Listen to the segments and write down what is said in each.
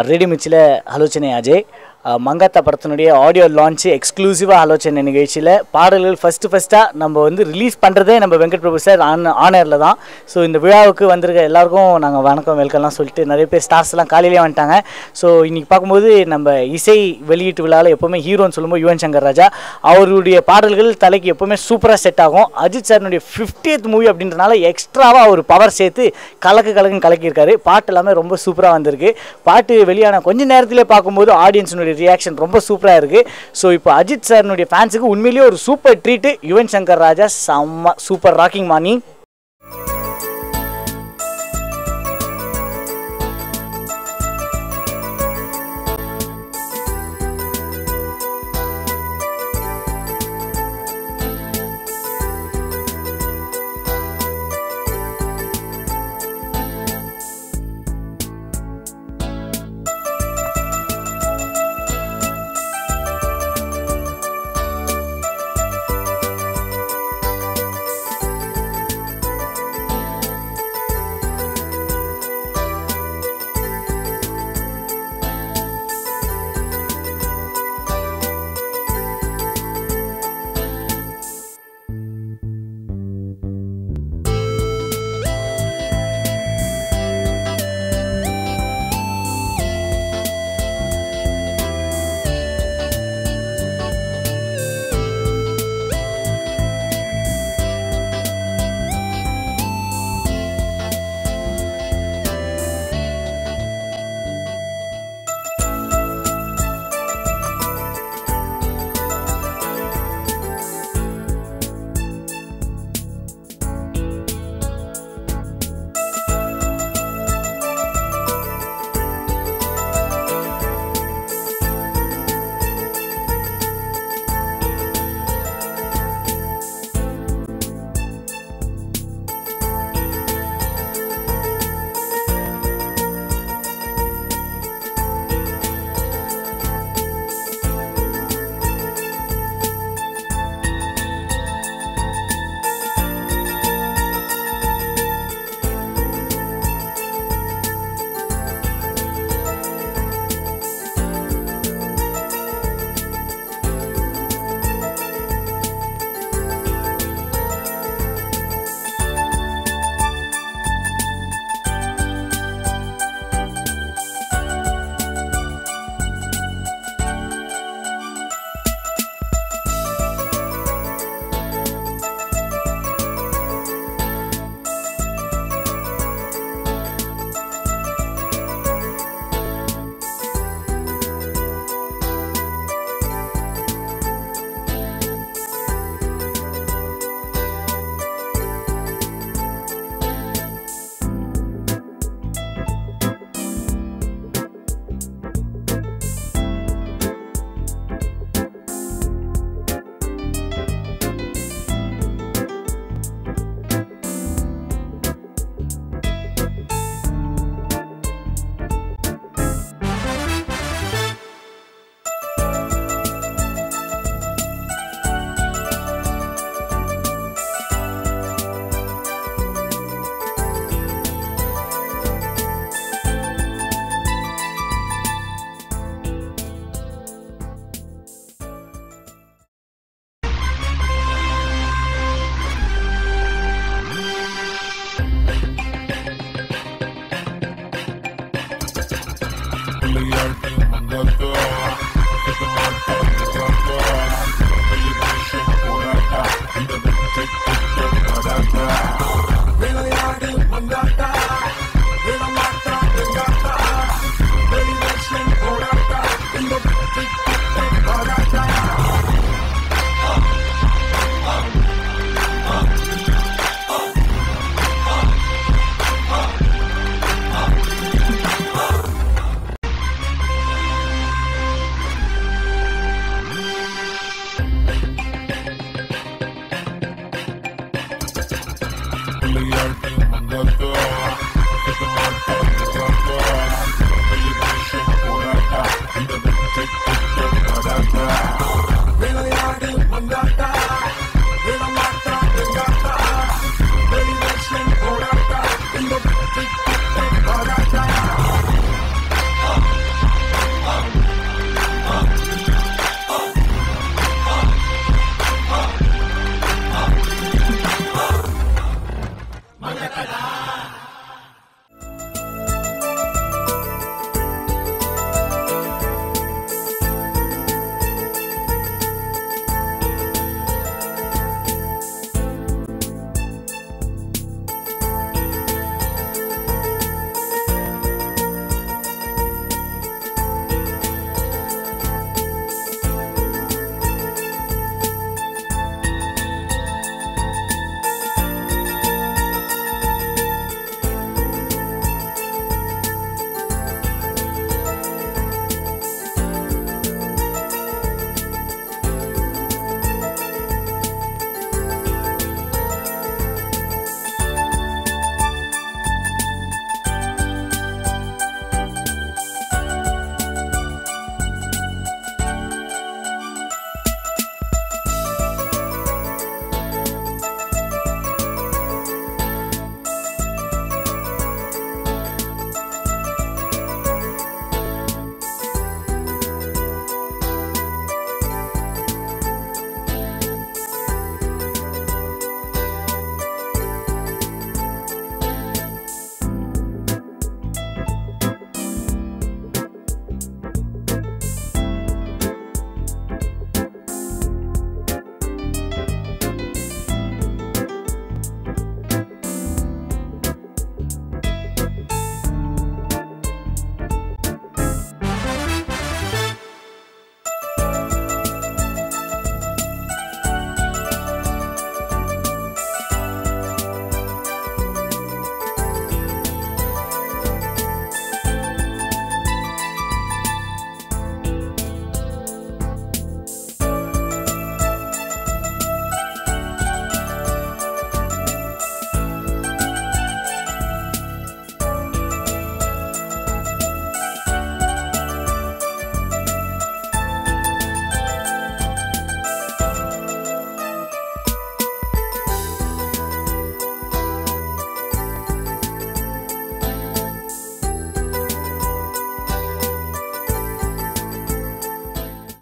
Radio மிர்ச்சியில் hello Chennai Ajay Mankatha படத்தினுடைய audio launch எக்ஸ்க்ளூசிவாக hello Chennai நிகழ்ச்சியில் பாடல்கள் ஃபஸ்ட்டாக நம்ம வந்து ரிலீஸ் பண்ணுறதே நம்ம வெங்கட் பிரபு சார் ஆனரில் தான். ஸோ இந்த விழாவுக்கு வந்திருக்க எல்லாருக்கும் நாங்கள் வணக்கம் வெல்கம்லாம் சொல்லிட்டு நிறைய பேர் ஸ்டார்ஸ்லாம் காலையிலே வந்துட்டாங்க. ஸோ இன்றைக்கி பார்க்கும்போது நம்ம இசை வெளியீட்டு விழாவில் எப்போவுமே ஹீரோன்னு சொல்லும்போது யுவன் சங்கர் ராஜா அவருடைய பாடல்கள் தலைக்கு எப்போவுமே சூப்பராக செட் ஆகும். அஜித் சார்னுடைய 50th மூவி அப்படின்றனால எக்ஸ்ட்ராவாக ஒரு பவர் சேர்த்து கலக்குன்னு கலக்கியிருக்காரு. பாட்டு எல்லாமே ரொம்ப சூப்பராக வந்திருக்கு. பாட்டு வெளியான கொஞ்சம் நேரத்திலே பார்க்கும்போது ஆடியன்ஸினுடைய ரியாக்ஷன் ரொம்ப சூப்பராக இருக்குது. ஸோ இப்போ அஜித் சார்னுடைய ஃபேன்ஸுக்கு உண்மையிலேயே ஒரு சூப்பர் ட்ரீட்டு. யுவன் சங்கர் ராஜா செம்ம சூப்பர் ராக்கிங் மார்னிங்.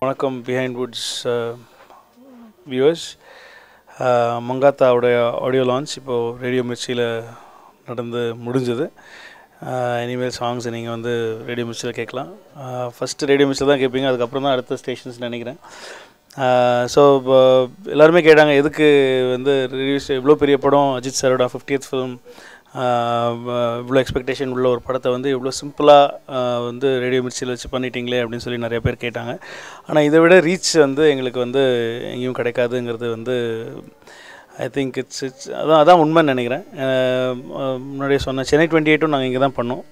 வணக்கம் பிஹைண்ட் வுட்ஸ் வியூவர்ஸ். மங்காத்தாவுடைய ஆடியோ லான்ச் இப்போது ரேடியோ மிர்ச்சியில் நடந்து முடிஞ்சது. இனிமேல் சாங்ஸ் நீங்கள் வந்து ரேடியோ மிர்ச்சியில் கேட்கலாம். ஃபஸ்ட்டு ரேடியோ மிர்ச்சியில் தான் கேட்பீங்க, அதுக்கப்புறம் தான் அடுத்த ஸ்டேஷன்ஸ் நினைக்கிறேன். ஸோ எல்லாருமே கேட்டாங்க எதுக்கு வந்து ரிலீஸ் இவ்வளோ பெரிய படம், அஜித் சாரோட 50th ஃபிலிம், இவ்வளோ எக்ஸ்பெக்டேஷன் உள்ள ஒரு படத்தை வந்து இவ்வளோ சிம்பிளாக வந்து ரேடியோ மிர்ச்சியில் வச்சு பண்ணிட்டீங்களே அப்படின்னு சொல்லி நிறைய பேர் கேட்டாங்க. ஆனால் இதை விட ரீச் வந்து எங்களுக்கு வந்து எங்கேயும் கிடைக்காதுங்கிறது வந்து ஐ திங்க் இட்ஸ் அதான் உண்மைன்னு நினைக்கிறேன். முன்னாடியே சொன்ன சென்னை 28 நாங்கள் இங்கே தான் பண்ணோம்.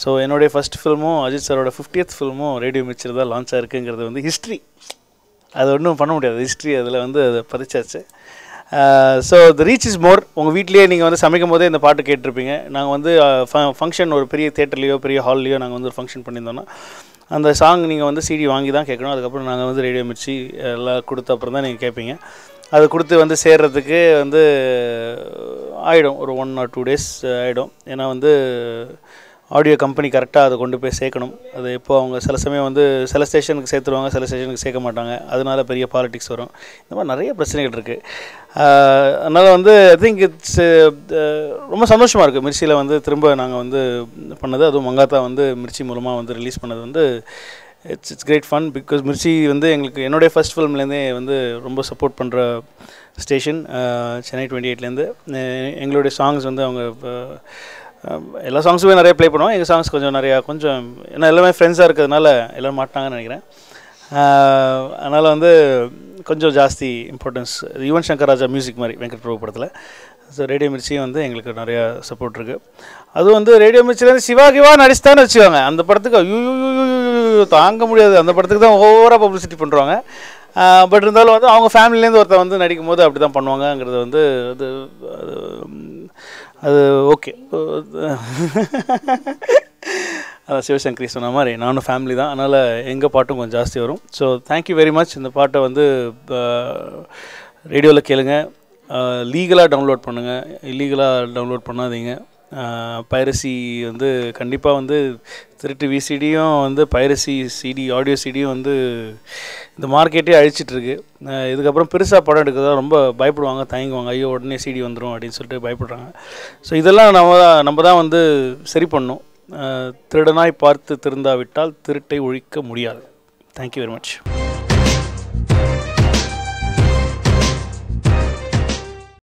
ஸோ என்னுடைய ஃபஸ்ட் ஃபில்மும் அஜித் சாரோட 50th ஃபில்மும் ரேடியோ மிர்ச்சியில் தான் லான்ச் ஆகிருக்குங்கிறது வந்து ஹிஸ்ட்ரி. அது ஒன்றும் பண்ண முடியாது, ஹிஸ்ட்ரி அதில் வந்து அதை பதிச்சாச்சு. So the reach is more. உங்கள் வீட்லேயே நீங்கள் வந்து சமைக்கும் போதே இந்த பாட்டு கேட்டிருப்பீங்க. நாங்கள் வந்து ஃபங்க்ஷன் ஒரு பெரிய தேட்டர்லேயோ பெரிய ஹால்லையோ நாங்கள் வந்து ஒரு ஃபங்க்ஷன் பண்ணியிருந்தோன்னா அந்த சாங் நீங்கள் வந்து சிடி வாங்கி தான் கேட்கணும். அதுக்கப்புறம் நாங்கள் வந்து ரேடியோ மிர்ச்சி எல்லாம் கொடுத்த அப்புறம் தான் நீங்கள் கேட்பீங்க. அது கொடுத்து வந்து சேர்றதுக்கு வந்து ஆகிடும் ஒரு 1 or 2 days ஆகிடும். ஏன்னா வந்து ஆடியோ கம்பெனி கரெக்டாக அதை கொண்டு போய் சேர்க்கணும். அது இப்போது அவங்க சில சமயம் வந்து சில ஸ்டேஷனுக்கு சேர்த்துருவாங்க, சில ஸ்டேஷனுக்கு சேர்க்க மாட்டாங்க. அதனால பெரிய பாலிடிக்ஸ் வரும். இந்த மாதிரி நிறைய பிரச்சனைகள் இருக்குது. அதனால் வந்து ஐ திங்க் இட்ஸ் ரொம்ப சந்தோஷமாக இருக்குது மிர்ச்சியில் வந்து திரும்ப நாங்கள் வந்து பண்ணது. அதுவும் மங்காத்தா வந்து மிர்ச்சி மூலமாக வந்து ரிலீஸ் பண்ணது வந்து it's great fun. Because Mirchi வந்து எங்களுக்கு என்னுடைய ஃபஸ்ட் ஃபிலிம்லேருந்தே வந்து ரொம்ப சப்போர்ட் பண்ணுற ஸ்டேஷன். சென்னை 28லேருந்து எங்களுடைய சாங்ஸ் வந்து அவங்க எல்லா சாங்ஸுமே நிறைய ப்ளே பண்ணுவோம். எங்கள் சாங்ஸ் கொஞ்சம் ஏன்னா எல்லாமே ஃப்ரெண்ட்ஸாக இருக்கிறதுனால எல்லோரும் மாட்டாங்கன்னு நினைக்கிறேன். அதனால் வந்து கொஞ்சம் ஜாஸ்தி இம்பார்ட்டன்ஸ். யுவன் சங்கர் ராஜா மியூசிக் மாதிரி வெங்கட் பிரபு படத்தில். ஸோ ரேடியோ மிர்ச்சியும் வந்து எங்களுக்கு நிறையா சப்போர்ட் இருக்குது. அதுவும் வந்து ரேடியோ மிர்ச்சிலேருந்து சிவாகிவா நடிச்சுதான்னு வச்சுக்கோங்க. அந்த படத்துக்கு ஐயோ தாங்க முடியாது. அந்த படத்துக்கு தான் ஓவராக பப்ளிசிட்டி பண்ணுறாங்க. பட் இருந்தாலும் வந்து அவங்க ஃபேமிலிலேருந்து ஒருத்தர் வந்து நடிக்கும் போது அப்படி தான் பண்ணுவாங்கங்கிறது வந்து அது ஓகே. அதான் சிவசங்கரி சொன்ன மாதிரி நானும் ஃபேமிலி தான். அதனால் எங்கள் பாட்டும் கொஞ்சம் ஜாஸ்தி வரும். So thank you very much. இந்த பாட்டை வந்து ரேடியோவில் கேளுங்க, லீகலாக டவுன்லோட் பண்ணுங்கள், இல்லீகலாக டவுன்லோட் பண்ணாதீங்க. பைரசி வந்து கண்டிப்பாக வந்து திருட்டு விசிடியும் வந்து பைரசி சிடி ஆடியோ சிடியும் வந்து இந்த மார்க்கெட்டே அழிச்சிட்ருக்கு. இதுக்கப்புறம் பெருசாக படம் எடுக்கிறதா ரொம்ப பயப்படுவாங்க, தயங்குவாங்க. ஐயோ உடனே சிடி வந்துடும் அப்படின்னு சொல்லிட்டு பயப்படுறாங்க. ஸோ இதெல்லாம் நம்ம தான் வந்து சரி பண்ணணும். திருடனாய் பார்த்து திருந்தாவிட்டால் திருட்டை ஒழிக்க முடியாது. Thank you very much.